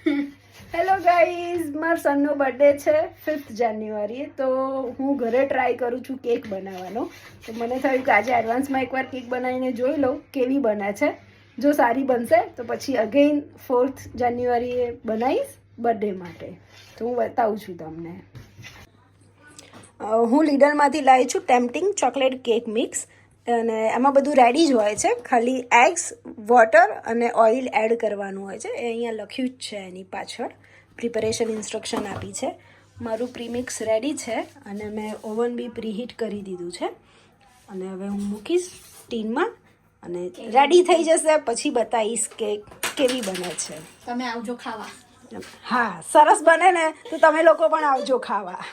Hello guys, મારા સનનો birthday છે 5th જાન્યુઆરીએ. તો હું ઘરે ટ્રાય કરું છું કેક બનાવવાનો. તો મને થયું કે આજે એડવાન્સમાં એકવાર કેક બનાવીને જોઈ લઉં કેવી બને છે. જો સારી બનશે તો પછી અગેઇન 4th જાન્યુઆરીએ બનાવીશ બર્થડે માટે. તો હું બતાવું છું તમને. હું લીડરમાંથી લાવી છું ટેમ્પટિંગ ચોકલેટ કેક મિક્સ, અને એમાં બધું રેડી જ હોય છે. ખાલી એગ્સ, વોટર અને ઓઇલ એડ કરવાનું હોય છે. એ અહીંયા લખ્યું જ છે, એની પાછળ પ્રિપેરેશન ઇન્સ્ટ્રક્શન આપી છે. મારું પ્રીમિક્સ રેડી છે અને મેં ઓવન બી પ્રીહીટ કરી દીધું છે. અને હવે હું મૂકીશ ટીનમાં અને રેડી થઈ જશે પછી બતાવીશ કે કેવી બને છે. તમે આવજો ખાવા. હા, સરસ બને ને તો તમે લોકો પણ આવજો ખાવા.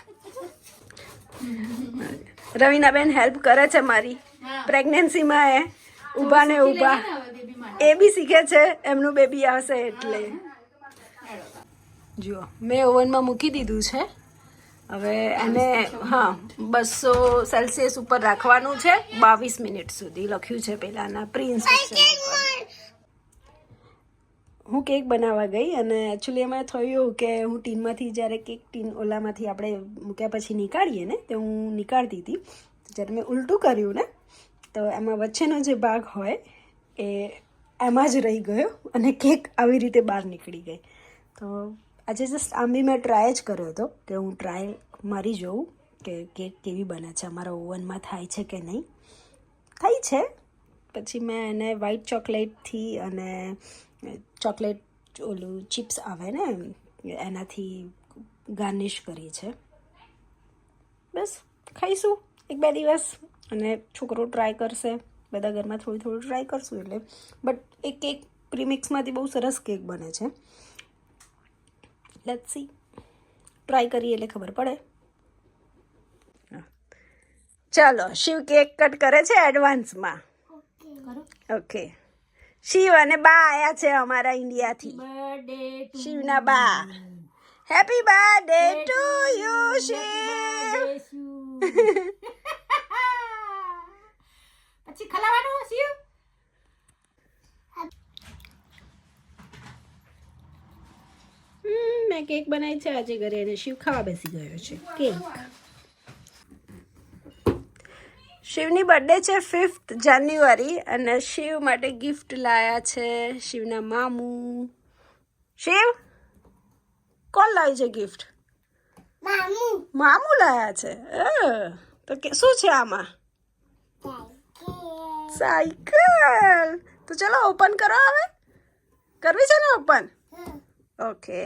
રવીનાબેન હેલ્પ કરે છે મારી પ્રેગ્નન્સીમાં. એ ઊભા ને ઊભા એ બી શીખે છે, એમનું બેબી આવશે એટલે. જુઓ, મેં ઓવનમાં મૂકી દીધું છે. હવે એને 200 સેલ્સિયસ ઉપર રાખવાનું છે 22 મિનિટ સુધી લખ્યું છે પહેલાંના પ્રી ઇન્સ્ટ્રક્શન. હું કેક બનાવવા ગઈ અને એકચ્યુઅલી એમાં થયું કે હું ટીનમાંથી જ્યારે કેક ટીન ઓલામાંથી આપણે મૂક્યા પછી નીકાળીએ ને, તો હું નીકાળતી હતી. જ્યારે મેં ઉલટું કર્યું ને તો એમાં વચ્ચેનો જે ભાગ હોય એ એમાં જ રહી ગયો અને કેક આવી રીતે બહાર નીકળી ગઈ. તો આજે જસ્ટ આમ બી મેં ટ્રાય જ કર્યો હતો કે હું ટ્રાય મારી જોઉં કે કેક કેવી બને છે, અમારા ઓવનમાં થાય છે કે નહીં. થાય છે. પછી મેં એને વ્હાઈટ ચોકલેટથી અને ચોકલેટ ઓલું ચિપ્સ આવે ને એનાથી ગાર્નિશ કરી છે. બસ ખાઈશું 1-2 દિવસ અને છોકરો ટ્રાય કરશે. બધા ઘરમાં થોડું ટ્રાય કરશું એટલે. બટ એ કેક પ્રીમિક્સમાંથી બહુ સરસ કેક બને છે. લેટ્સ સી, ટ્રાય કરીએ એટલે ખબર પડે. ચાલો, શિવ કેક કટ કરે છે એડવાન્સમાં. ઓકે, શિવ અને બા આયા છે અમારા ઇન્ડિયાથી. શિવના બા. Happy birthday to you Shiv. પછી ખલાવાનું શિવ. મેં કેક બનાવી છે આજે ઘરે અને શિવ ખાવા બેસી ગયો છે કેક. શિવની બર્થડે છે 5th જાન્યુઆરી અને શિવ માટે ગિફ્ટ લાયા છે શિવના મામું. શિવ, કોણ લાવ્યું છે ગિફ્ટ? મામું લાયા છે. તો શું છે આમાં? સાયકલ. તો ચલો ઓપન કરો. હવે કરવી છે ને ઓપન? ઓકે.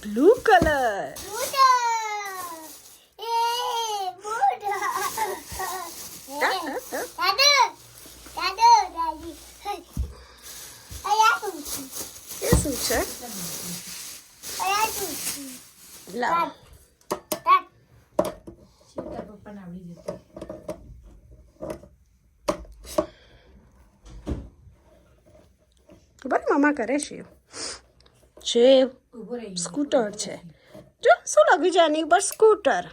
Blue colour. એ શું છે? લાવ. ખબર મામા કરે છે સ્કૂટર છે. જો શું લખ્યું છે એની ઉપર? સ્કૂટર.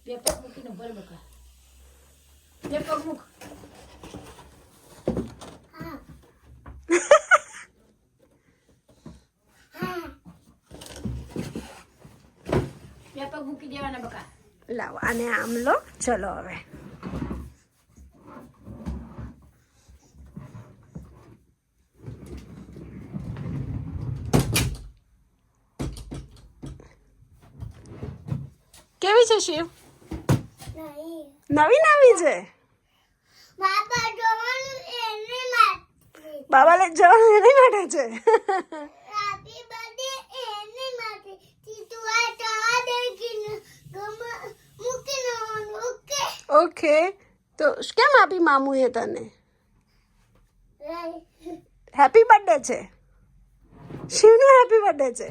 બે પગ મૂકીને ભર બકા. બે પગ મૂક. બે પગ મૂકી દેવાના બકા. લાવો આને આમ લો. ચલો હવે કેવી છે શિવ? નવી છે. બાબા લઈ જવાનું એની માટે છે. ઓકે, તો કેમ આપી મામુએ તને? હેપી બર્થડે છે. શિવનો હેપી બર્થડે છે.